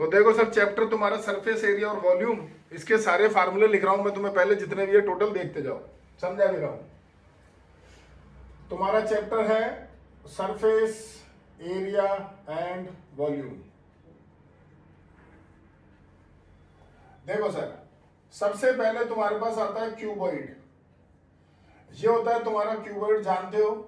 तो देखो sir, chapter तुम्हारा सरफेस एरिया और वॉल्यूम, इसके सारे फार्मूले लिख रहा हूं मैं तुम्हें, पहले जितने भी है टोटल देखते जाओ, समझा भी रहा हूं। तुम्हारा चैप्टर है सरफेस एरिया एंड वॉल्यूम। देखो सर, सबसे पहले तुम्हारे पास आता है क्यूबॉइड। ये होता है तुम्हारा क्यूबॉइड, जानते हो।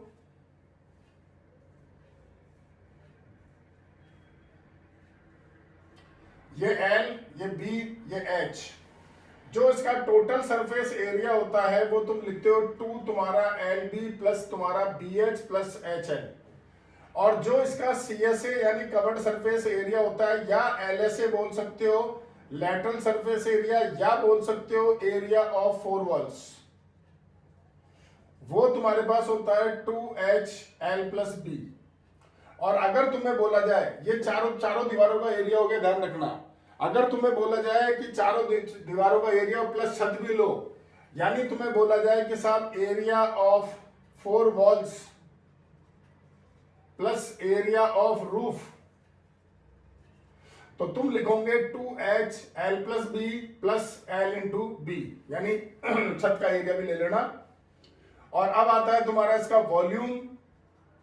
ये L, ये B, ये H। जो इसका टोटल सरफेस एरिया होता है वो तुम लिखते हो 2 तुम्हारा LB प्लस तुम्हारा BH प्लस HL। और जो इसका CSA यानी कवर्ड सरफेस एरिया होता है, या LSA बोल सकते हो, लैटरल सरफेस एरिया, या बोल सकते हो एरिया ऑफ 4 वॉल्स, वो तुम्हारे पास होता है 2HL प्लस B। और अगर तुम्हें बोला जाए, ये चारों दीवारों का एरिया हो गया, ध्यान रखना। अगर तुम्हें बोला जाए कि चारों दीवारों का एरिया प्लस छत भी लो, यानी तुम्हें बोला जाए कि साहब area of 4 walls plus area of roof, तो तुम लिखोगे 2HL plus B plus L into B, यानी छत का एरिया भी ले लेना। और अब आता है तुम्हारा इसका वॉल्यूम,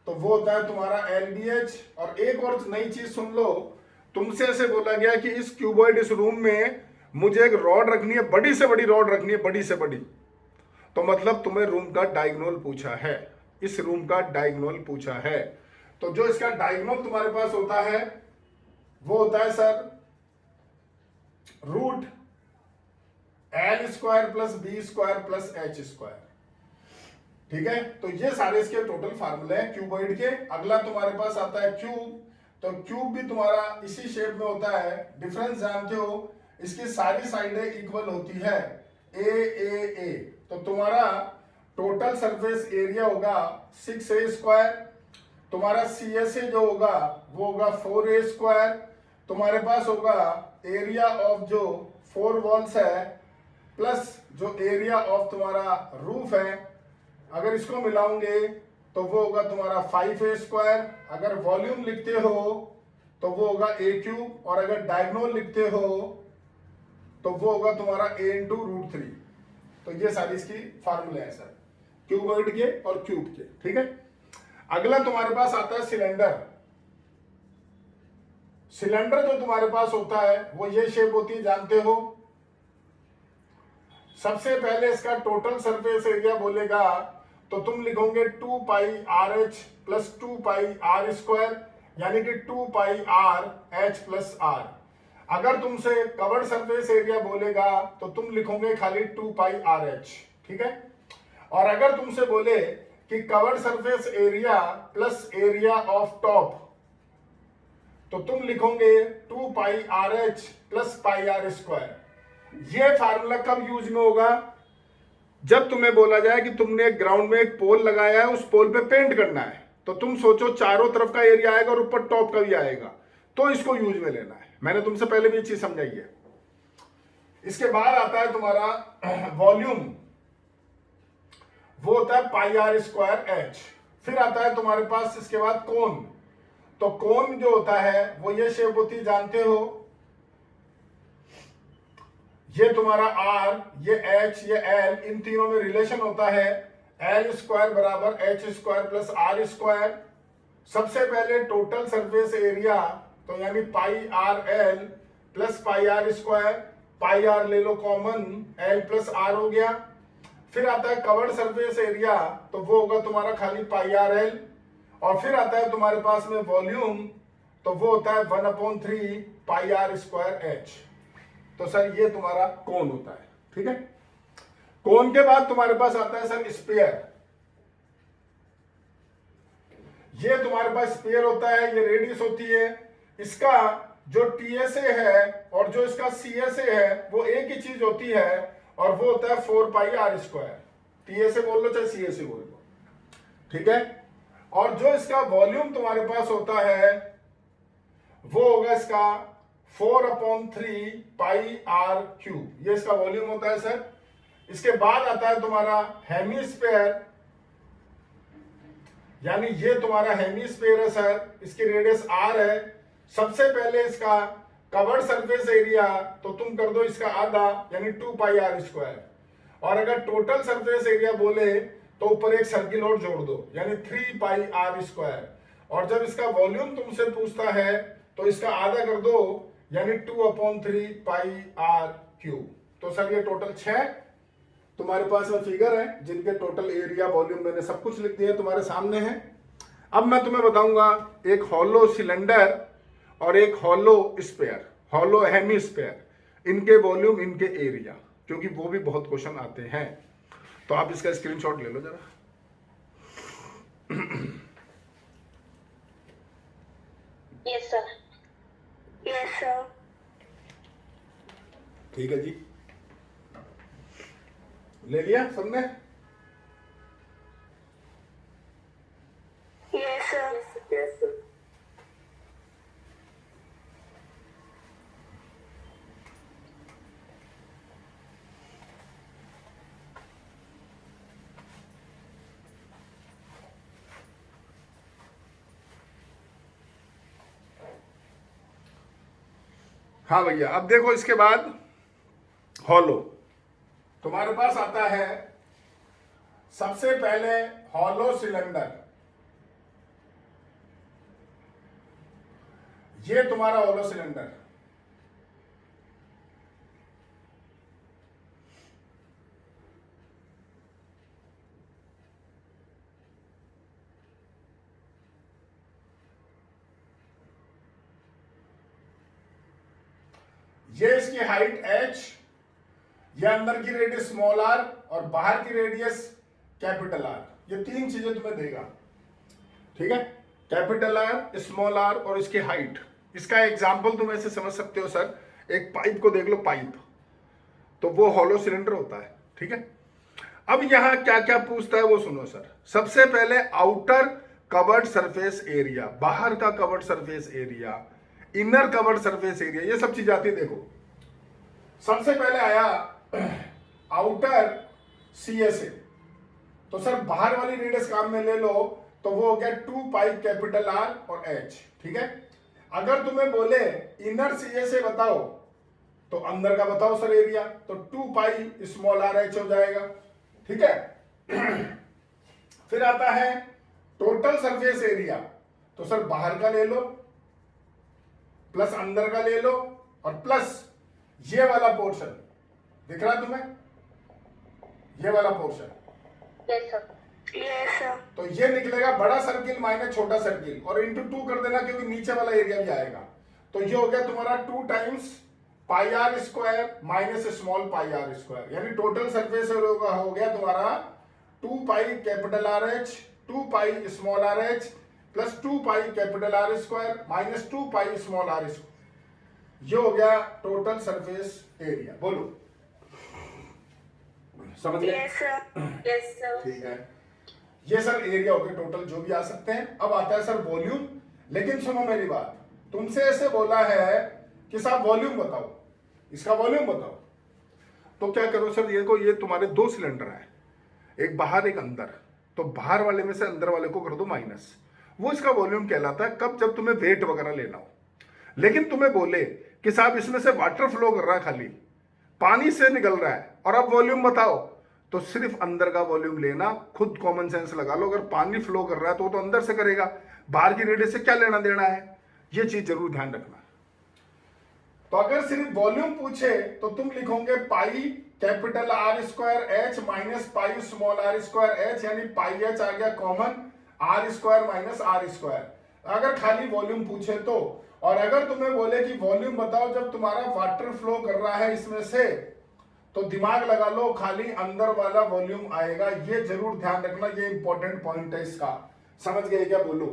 तो वो होता है तुम्हारा LBH। और एक और नई चीज सुन लो, तुमसे ऐसे बोला गया कि इस क्यूबॉइड, इस रूम में मुझे एक रॉड रखनी है, बड़ी से बड़ी रॉड रखनी है, बड़ी से बड़ी। तो मतलब तुम्हें रूम का डायगोनल पूछा है, इस रूम का डायगोनल पूछा है। तो जो इसका डायगोनल तुम्हारे पास होता है वो होता है sir root L square plus B square plus H square. ठीक है, तो ये सारे इसके टोटल फार्मूले हैं क्यूबॉइड के। अगला तुम्हारे पास आता है क्यूब। तो क्यूब भी तुम्हारा इसी शेप में होता है। डिफरेंस जानते हो, इसकी सारी साइडें इक्वल होती है, ए। तो तुम्हारा टोटल सरफेस एरिया होगा 6A स्क्वायर। तुम्हारा CSA जो होगा वो होगा 4A स्क्वायर। तुम्हारे पास होगा एरिया ऑफ जो 4 वॉल्स है प्लस जो एरिया ऑफ तुम्हारा रूफ है, अगर इसको मिलाओगे तो वो होगा तुम्हारा 5A स्क्वायर। अगर वॉल्यूम लिखते हो तो वो होगा A क्यूब, और अगर डायगोनल लिखते हो तो वो होगा तुम्हारा A इंटू रूट 3। तो ये सारी इसकी फार्मूले हैं सर, क्यूबॉइड के और क्यूब के। ठीक है, अगला तुम्हारे पास आता है सिलेंडर। सिलेंडर जो तुम्हारे पास होता है वो ये शेप होती है, जानते हो। सबसे पहले इसका टोटल सरफेस एरिया बोलेगा तो तुम लिखोगे 2 पाई RH प्लस 2 पाई R स्क्वायर, यानी कि 2 पाई R H प्लस R। अगर तुमसे कवर्ड सरफेस एरिया बोलेगा तो तुम लिखोगे खाली 2 पाई RH। ठीक है, और अगर तुमसे बोले कि curved surface area plus area of top, तो तुम लिखोगे 2 पाई RH plus pi R square. ये फार्मूला कब यूज में होगा? जब तुम्हें बोला जाए कि तुमने एक ग्राउंड में एक पोल लगाया है, उस पोल पे पेंट करना है, तो तुम सोचो चारों तरफ का एरिया आएगा और ऊपर टॉप का भी आएगा, तो इसको यूज में लेना है। मैंने तुमसे पहले भी ये चीज समझाई है। इसके बाद आता है तुम्हारा वॉल्यूम, वो होता है पाई R स्क्वायर H। फिर आता है तुम्हारे पास इसके बाद कोन। तो कोन जो होता है वो ये शेप होती है, जानते हो। ये तुम्हारा R, ये H, ये L, इन तीनों में रिलेशन होता है L स्क्वायर बराबर H square plus R square. सबसे पहले टोटल सरफेस एरिया, तो यानी pi R L plus pi R square, pi R ले लो कॉमन, L प्लस R हो गया। फिर आता है कवर्ड सरफेस एरिया, तो वो होगा तुम्हारा खाली पाई R L। और फिर आता है तुम्हारे पास में वॉल्यूम, तो वो होता है 1/3 पाई R स्क्वायर H। तो सर ये तुम्हारा कोन होता है। ठीक है, कोन के बाद तुम्हारे पास आता है सर स्फीयर। ये तुम्हारे पास स्फीयर होता है, ये रेडियस होती है। इसका जो TSA है और जो इसका CSA है वो एक ही चीज होती है, और वो होता है 4 पाई R स्क्वायर। TSA बोल लो चाहे CSA बोल लो। ठीक है, और जो इसका वॉल्यूम तुम्हारे पास होता है वो होगा इसका 4/3 पाई R क्यूब। ये इसका वॉल्यूम होता है सर। इसके बाद आता है तुम्हारा हेमीस्फेयर, यानी ये तुम्हारा हेमीस्फेयर है सर। इसकी रेडियस R है। सबसे पहले इसका कवर्ड सरफेस एरिया तो तुम कर दो इसका आधा यानी 2 पाई आर स्क्वायर, और अगर टोटल सरफेस एरिया बोले तो ऊपर एक सर्किल और जोड़ दो यानी 3 पाई आर स्क्वायर, और जब इसका वॉल्यूम तुमसे पूछता है तो इसका आधा कर दो यानी 2/3 पाई आर क्यूब। तो सर ये टोटल 6 तुम्हारे पास में फिगर है जिनके टोटल एरिया वॉल्यूम मैंने सब कुछ लिख दिया तुम्हारे सामने है। अब मैं तुम्हें बताऊंगा एक हॉलो सिलेंडर और एक हॉलो स्फीयर, हॉलो हेमीस्फीयर, इनके वॉल्यूम इनके एरिया, क्योंकि वो भी बहुत क्वेश्चन आते हैं। तो आप इसका स्क्रीनशॉट ले लो जरा। Yes sir. Yes sir. ठीक है जी, ले लिया सबने? Yes sir. Yes sir. हाँ भैया, अब देखो इसके बाद हॉलो तुम्हारे पास आता है सबसे पहले हॉलो सिलेंडर, ये तुम्हारा हॉलो सिलेंडर, ये इसकी हाइट h, ये अंदर की रेडियस स्मॉल r और बाहर की रेडियस कैपिटल R, ये तीन चीजें तुम्हें देगा। ठीक है, कैपिटल R, स्मॉल r और इसकी हाइट। इसका एग्जांपल तुम ऐसे समझ सकते हो सर, एक पाइप को देख लो, पाइप तो वो हॉलो सिलेंडर होता है। ठीक है, अब यहां क्या क्या पूछता है वो सुनो सर। सबसे पहले आउटर कवर्ड सरफेस एरिया, बाहर का curved surface area, inner curved surface area, ये सब चीज आती है। देखो सबसे पहले आया आउटर CSA, तो सर बाहर वाली रेडियस काम में ले लो तो वो हो गया 2 पाई कैपिटल R और H। ठीक है, अगर तुम्हें बोले इनर CSA बताओ तो अंदर का बताओ सर एरिया, तो 2 पाई स्मॉल r h हो जाएगा। ठीक है, फिर आता है टोटल सरफेस एरिया, तो सर बाहर का ले लो प्लस अंदर का ले लो और प्लस ये वाला पोर्शन दिख रहा है तुम्हें, ये वाला portion, yes sir. Yes sir. तो ये निकलेगा बड़ा सर्किल माइनस छोटा सर्किल और इंटू 2 कर देना क्योंकि नीचे वाला एरिया भी आएगा। तो ये हो गया तुम्हारा 2 times pi R square minus small pi R square, यानी टोटल सरफेस एरिया हो गया तुम्हारा 2 pi capital R H, 2 pi small R H plus 2 pi capital R square minus 2 pi small R square, ये हो गया टोटल सरफेस एरिया। बोलो समझ गए? Yes sir. Yes sir. ठीक है, ये सर एरिया हो गया टोटल, जो भी आ सकते हैं। अब आता है सर वॉल्यूम, लेकिन सुनो मेरी बात, तुमसे ऐसे बोला है कि साहब वॉल्यूम बताओ, इसका वॉल्यूम बताओ, तो क्या करो सर, ये तुम्हारे 2 सिलेंडर है, एक बाहर एक अंदर, तो बाहर वाले में से अंदर वाले को कर दो माइनस, वो इसका वॉल्यूम कहलाता है। कब? जब तुम्हें वेट वगैरह लेना हो। लेकिन तुम्हें बोले कि साहब इसमें से वाटर फ्लो कर रहा है, खाली पानी से निकल रहा है, और अब वॉल्यूम बताओ, तो सिर्फ अंदर का वॉल्यूम लेना, खुद कॉमन सेंस लगा लो। अगर पानी फ्लो कर रहा है तो वो तो अंदर से करेगा, बाहर की रेडियस से क्या लेना देना है, ये चीज जरूर ध्यान रखना। तो अगर सिर्फ वॉल्यूम पूछे तो तुम लिखोगे pi capital R square H minus pi small R square H, यानी पाई एच आ गया common, R square minus R square, अगर खाली वॉल्यूम पूछे तो। और अगर तुम्हें बोले कि वॉल्यूम बताओ जब तुम्हारा वाटर फ्लो कर रहा है इसमें से, तो दिमाग लगा लो खाली अंदर वाला वॉल्यूम आएगा, ये जरूर ध्यान रखना, ये इंपॉर्टेंट पॉइंट है इसका। समझ गए क्या? बोलो।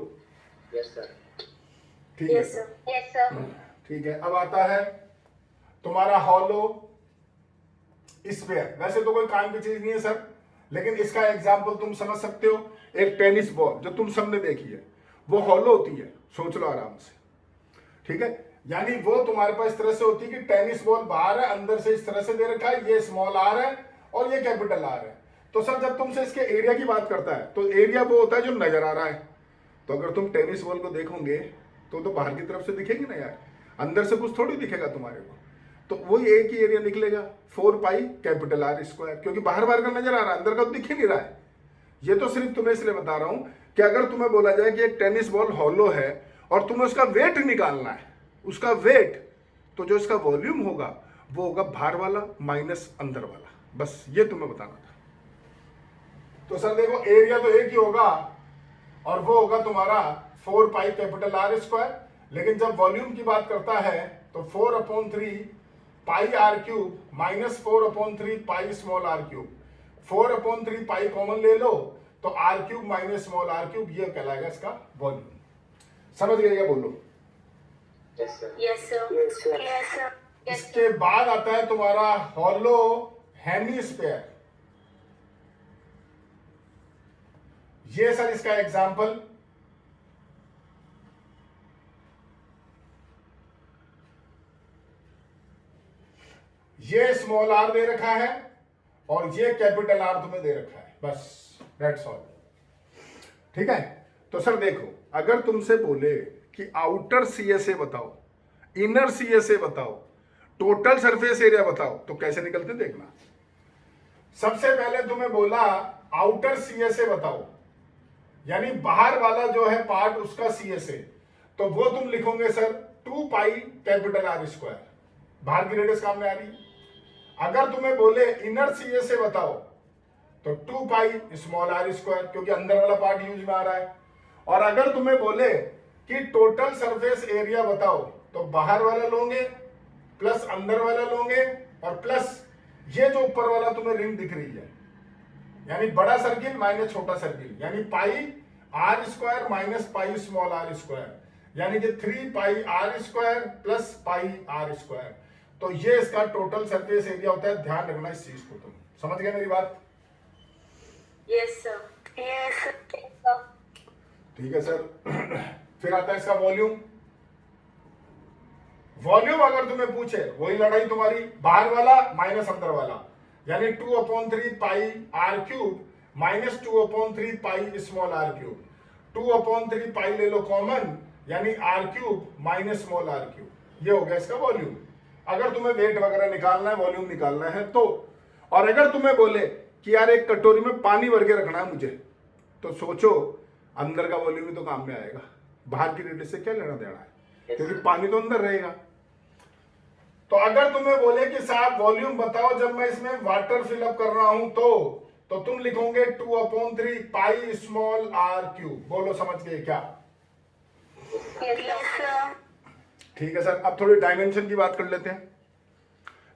Yes sir. ठीक है यस सर। Yes sir. ठीक है, अब आता है तुम्हारा हॉलो स्फीयर। वैसे तो कोई काम की चीज नहीं है सर, लेकिन इसका एग्जांपल तुम समझ सकते हो। एक टेनिस बॉल जो तुम सबने देखी है वो हॉलो होती है, सोच लो आराम से। ठीक है, यानी वो तुम्हारे पास इस तरह से होती है कि टेनिस बॉल बाहर है, अंदर से इस तरह से दे रखा है, ये स्मॉल आर है और ये कैपिटल आर है। तो सर जब तुमसे इसके एरिया की बात करता है तो एरिया वो होता है जो नजर आ रहा है। तो अगर तुम टेनिस बॉल को देखोगे तो बाहर की तरफ से दिखेगी ना यार। अंदर से कुछ थोड़ी दिखेगा तुम्हारे को, तो वही एक ही एरिया निकलेगा 4 पाई कैपिटल आर स्क्वायर, क्योंकि बाहर बाहर का नजर आ रहा है, अंदर का तो दिख ही नहीं रहा है। ये तो सिर्फ तुम्हें इसलिए बता रहा हूं कि अगर तुम्हें बोला जाए कि एक टेनिस बॉल हॉलो है और तुम्हें उसका वेट निकालना है, उसका वेट, तो जो इसका वॉल्यूम होगा वो होगा बाहर वाला माइनस अंदर वाला, बस ये तुम्हें बताना था। तो सर देखो एरिया तो एक ही होगा और वो होगा तुम्हारा 4 पाई कैपिटल आर स्क्वायर, लेकिन जब वॉल्यूम की बात करता है तो 4/3 pi R cube minus 4/3 pi small R cube, 4/3 pi common ले लो तो R cube minus small R cube, ये कहलाएगा इसका वॉल्यूम। समझ गए क्या? बोलो। Yes, sir. Yes, sir. Yes, sir. Yes, sir. इसके बाद आता है तुम्हारा हॉलो हेमीस्फेयर। ये सर इसका एग्जाम्पल, ये स्मॉल आर दे रखा है और ये कैपिटल आर तुम्हें दे रखा है, बस दैट्स ऑल। ठीक है, तो सर देखो अगर तुमसे बोले कि आउटर सीएसए बताओ, इनर सीएसए बताओ, टोटल सरफेस एरिया बताओ, तो कैसे निकलते देखना। सबसे पहले तुम्हें बोला आउटर सीएसए बताओ, यानी बाहर वाला जो है पार्ट उसका सीएसए, तो वो तुम लिखोगे sir 2 pi capital R square, बाहर की रेडियस काम में आ रही है। अगर तुम्हें बोले इनर सीएसए बताओ तो 2 पाई स्मॉल आर स्क्वायर, क्योंकि अंदर वाला पार्ट यूज में आ रहा है। और अगर तुम्हें बोले कि टोटल सरफेस एरिया बताओ तो बाहर वाला लोगे प्लस अंदर वाला लोगे और प्लस ये जो ऊपर वाला तुम्हें रिंग दिख रही है, यानी बड़ा सर्किल माइनस छोटा सर्किल, यानी pi R square minus pi small R square, यानी कि 3 pi R square plus pi R square. तो ये इसका टोटल सरफेस एरिया होता है। ध्यान रखना इस चीज को, तुम समझ गए मेरी बात? Yes, sir. Yes, sir. ठीक है सर। फिर आता है इसका वॉल्यूम। वॉल्यूम अगर तुम्हें पूछे, वही लड़ाई तुम्हारी, बाहर वाला माइनस अंदर वाला, यानी 2/3 pi R cube minus 2/3 pi small R cube, 2/3 pi ले लो कॉमन, यानी R cube minus small R cube, ये हो गया इसका वॉल्यूम। अगर तुम्हें वेट वगैरह निकालना है, वॉल्यूम निकालना है तो। और अगर तुम्हें बोले कि यार एक कटोरी में पानी भर के रखना है मुझे, तो सोचो अंदर का वॉल्यूम ही तो काम में आएगा, बाहर की रेडियस से क्या लेना देना है, क्योंकि पानी तो अंदर रहेगा। तो अगर तुम्हें बोले कि साहब वॉल्यूम बताओ जब मैं इसमें वाटर फिलअप कर रहा हूं तो तुम लिखोगे 2/3 पाई स्मॉल आर क्यूब। बोलो समझ गए क्या? Yes, sir. ठीक है सर। अब थोड़ी डायमेंशन की बात कर लेते हैं,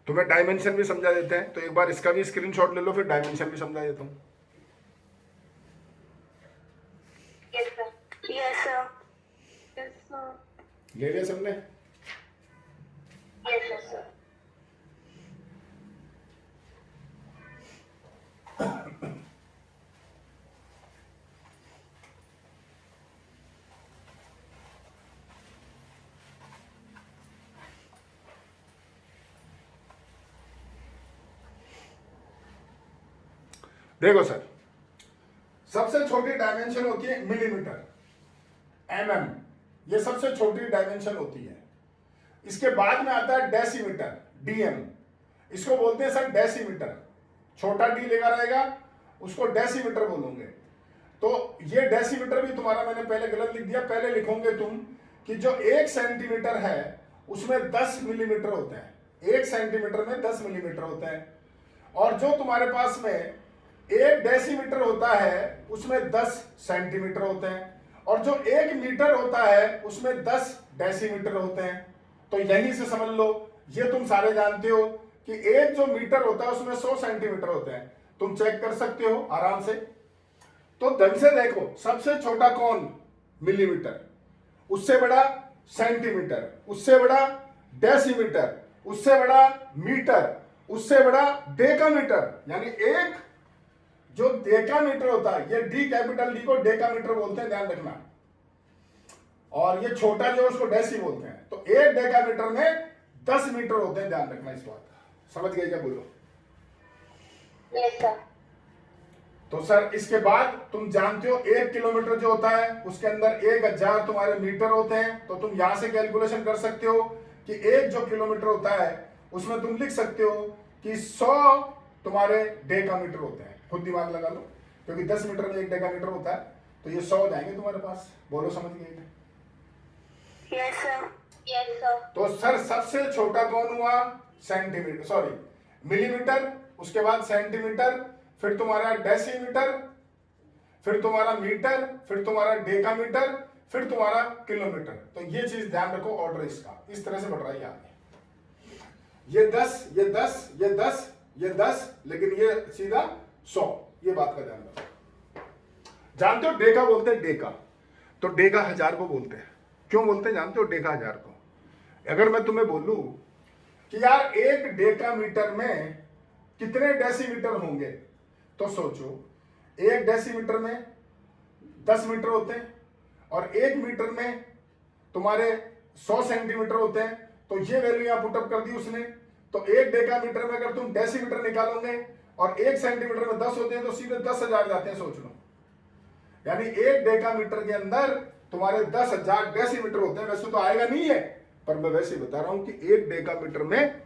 तुम्हें डायमेंशन भी समझा देते हैं। तो एक बार इसका भी स्क्रीनशॉट ले लो, फिर डायमेंशन भी समझा देता हूं। Yes, sir. Yes, sir. Yes, sir. ले लिया सबने? Yes, sir. देखो सर, सबसे छोटी डायमेंशन होती है मिलीमीटर, एमएम, ये सबसे छोटी डायमेंशन होती है। इसके बाद में आता है डेसीमीटर, डीएम, इसको बोलते हैं सर डेसीमीटर, छोटा डी लेगा रहेगा उसको डेसीमीटर बोलोगे। तो ये डेसीमीटर भी तुम्हारा मैंने पहले गलत लिख दिया, पहले लिखोगे तुम कि जो 1 सेंटीमीटर है उसमें 10 मिलीमीटर होते हैं, 1 सेंटीमीटर में 10 मिलीमीटर होते हैं। और जो तुम्हारे पास में 1 डेसीमीटर होता है उसमें 10 सेंटीमीटर होते हैं, और जो 1 मीटर होता है उसमें 10 डेसीमीटर होते हैं। तो यहीं से समझ लो, ये तुम सारे जानते हो कि एक जो मीटर होता है उसमें 100 सेंटीमीटर होते हैं, तुम चेक कर सकते हो आराम से। तो ढंग से देखो, सबसे छोटा कौन? मिलीमीटर, उससे बड़ा सेंटीमीटर, उससे बड़ा डेसीमीटर, उससे बड़ा मीटर, उससे बड़ा डेकामीटर, यानी एक जो डेकामीटर होता है, ये डी कैपिटल डी को डेकामीटर बोलते हैं, ध्यान रखना। और ये छोटा जो उसको डेसी बोलते हैं। तो एक डेकामीटर में 10 मीटर होते हैं, ध्यान रखना इस बात का। समझ गए क्या? बोलो। Yes, sir. तो सर इसके बाद तुम जानते हो 1 किलोमीटर जो होता है उसके अंदर 1000 तुम्हारे मीटर होते हैं। तो तुम यहां से कैलकुलेशन कर सकते हो कि एक जो किलोमीटर होता है उसमें तुम लिख सकते हो कि 100 तुम्हारे डेकामीटर होते हैं, खुद दिमाग लगा लो, क्योंकि 10 मीटर में 1 डेकामीटर होता है, तो ये 100 हो जाएंगे तुम्हारे पास। बोलो समझ गए? Yes sir. Yes sir. तो सर सबसे छोटा कौन हुआ? सेंटीमीटर, सॉरी मिलीमीटर, उसके बाद सेंटीमीटर, फिर तुम्हारा डेसीमीटर, फिर तुम्हारा मीटर, फिर तुम्हारा डेकामीटर, फिर तुम्हारा किलोमीटर। तो ये चीज ध्यान रखो, ऑर्डर इसका इस तरह से बढ़ रहा है आगे। ये 10, ये 10, ये 10, ये 10, लेकिन ये सीधा 100। ये बात का ध्यान रखो। जानते हो डेका बोलते हैं, डेका, तो डेका 1000 को बोलते हैं। क्यों बोलते हैं जानते हो डेका 1000 को? अगर मैं तुम्हें बोलूं कि यार एक डेकामीटर में कितने डेसीमीटर होंगे, तो सोचो एक डेसीमीटर में 10 मीटर होते हैं और 1 मीटर में तुम्हारे 100 सेंटीमीटर होते हैं। तो ये वैल्यू यहां पुटअप कर दी उसने। तो एक डेकामीटर में अगर तुम डेसीमीटर निकालोगे और 1 सेंटीमीटर में 10 होते हैं, तो सीधे 10,000 जाते हैं, सोच लो। यानी एक डेकामीटर के अंदर तुम्हारे 10,000 डेसीमीटर होते हैं। वैसे तो आएगा नहीं है, पर मैं वैसे ही बता रहा हूं कि एक डेकामीटर में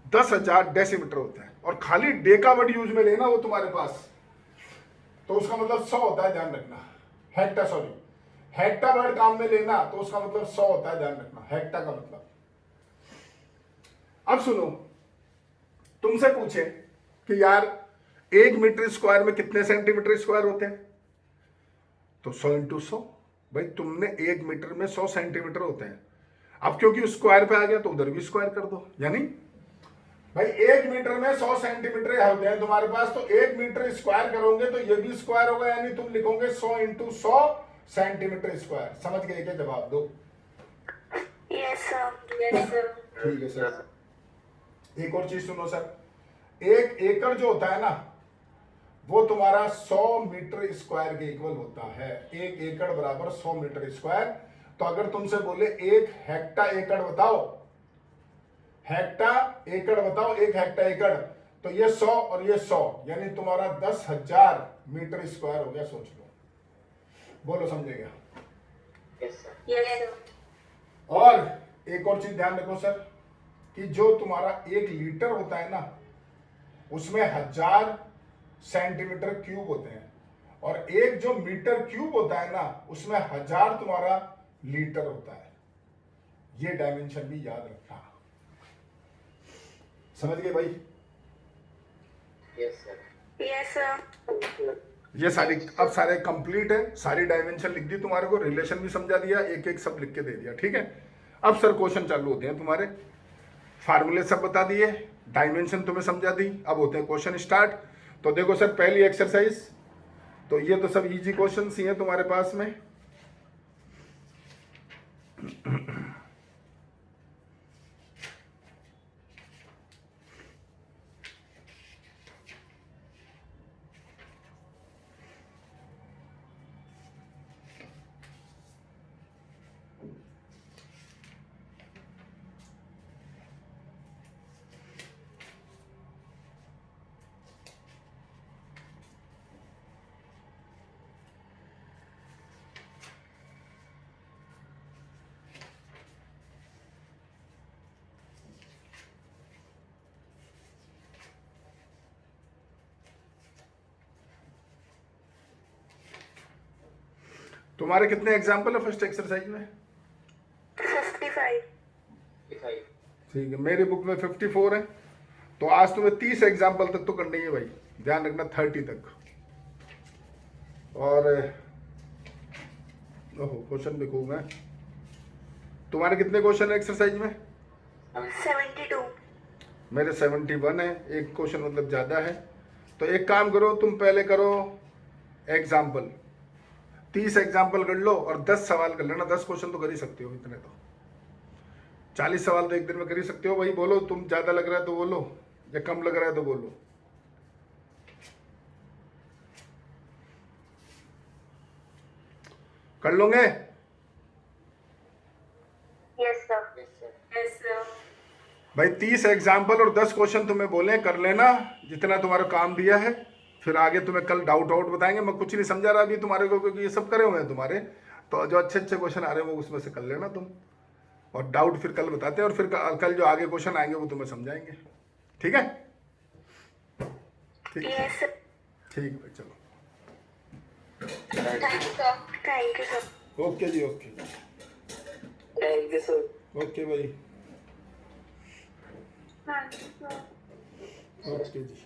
10,000 डेसीमीटर होते हैं। और खाली डेका वर्ड यूज में लेना वो तुम्हारे पास, तो उसका मतलब 100 होता है, ध्यान रखना। हेक्टा, सॉरी हेक्टा वर्ड काम में लेना तो उसका मतलब 100 होता है, ध्यान रखना हेक्टा का मतलब। अब सुनो, तुमसे पूछे कि यार 1 मीटर स्क्वायर में कितने सेंटीमीटर स्क्वायर होते हैं, तो 100 इंटू 100। भाई तुमने 1 मीटर में 100 सेंटीमीटर होते हैं। अब क्योंकि स्क्वायर पे आ गया तो उधर भी स्क्वायर कर दो। यानी भाई 1 मीटर में 100 सेंटीमीटर होते हैं तुम्हारे पास, तो 1 मीटर स्क्वायर करोगे तो ये भी स्क्वायर होगा, यानी तुम लिखोगे 100 इंटू 100 सेंटीमीटर स्क्वायर। समझ गए क्या? जवाब दो। Yes sir. Yes sir. ठीक है सर। एक और चीज सुनो सर, 1 एकड़ जो होता है ना, वो तुम्हारा 100 मीटर स्क्वायर के इक्वल होता है। 1 एकड़ बराबर 100 मीटर स्क्वायर। तो अगर तुमसे बोले 1 हेक्टा एकड़ बताओ, हेक्टा एकड़ बताओ, 1 हेक्टा एकड़, तो ये 100 और ये 100, यानी तुम्हारा 10,000 मीटर स्क्वायर हो गया। सोच लो, बोलो समझेगा? Yes sir. Yes sir. और एक और चीज ध्यान रखो सर, कि जो तुम्हारा 1 लीटर होता है ना, उसमें 1000 सेंटीमीटर क्यूब होते हैं, और एक जो मीटर क्यूब होता है ना, उसमें 1000 तुम्हारा लीटर होता है। ये डायमेंशन भी याद रखना। समझ गए भाई? Yes sir. Yes sir. ये सारी अब सारे कंप्लीट है, सारी डायमेंशन लिख दी तुम्हारे को, रिलेशन भी समझा दिया, एक एक सब लिख के दे दिया। ठीक है, अब सर क्वेश्चन चालू होते हैं तुम्हारे। फार्मूले सब बता दिए, डायमेंशन तुम्हें समझा दी, अब होते हैं क्वेश्चन स्टार्ट। तो देखो सर, पहली एक्सरसाइज, तो ये तो सब इजी क्वेश्चन ही है तुम्हारे पास में। तुम्हारे कितने एग्जाम्पल है फर्स्ट एक्सरसाइज में? 55। ठीक है, मेरी बुक में 54 है। तो आज तुम्हें 30 एग्जाम्पल तक तो करनी है भाई, ध्यान रखना, 30 तक। और ओहो, क्वेश्चन भी खूब है। तुम्हारे कितने क्वेश्चन है एक्सरसाइज में? 72। मेरे 71 है, एक क्वेश्चन मतलब ज्यादा है। तो एक काम करो, तुम पहले करो एग्जाम्पल, 30 एग्जाम्पल कर लो और 10 सवाल कर लेना। 10 क्वेश्चन तो कर ही सकते हो, इतने तो 40 सवाल तो एक दिन में कर ही सकते हो भाई। बोलो तुम ज्यादा लग रहा है तो बोलो, या कम लग रहा है तो बोलो। कर लोगे? Yes sir. Yes sir. भाई 30 एग्जाम्पल और 10 क्वेश्चन तुम्हें बोले, कर लेना जितना तुम्हारा काम दिया है। फिर आगे तुम्हें कल डाउट आउट बताएंगे। मैं कुछ नहीं समझा रहा अभी तुम्हारे को, क्योंकि ये सब करे हुए हैं तुम्हारे। तो जो अच्छे अच्छे क्वेश्चन आ रहे हैं वो उसमें से कर लेना तुम। और डाउट फिर कल बताते हैं, और फिर कल जो आगे क्वेश्चन आएंगे वो तुम्हें समझाएंगे। ठीक है? ठीक है, यस सर। ठीक है, चलो। Thank you sir. Thank you sir. Okay जी, okay, thank you sir. Okay भाई, thank you sir. Okay ji.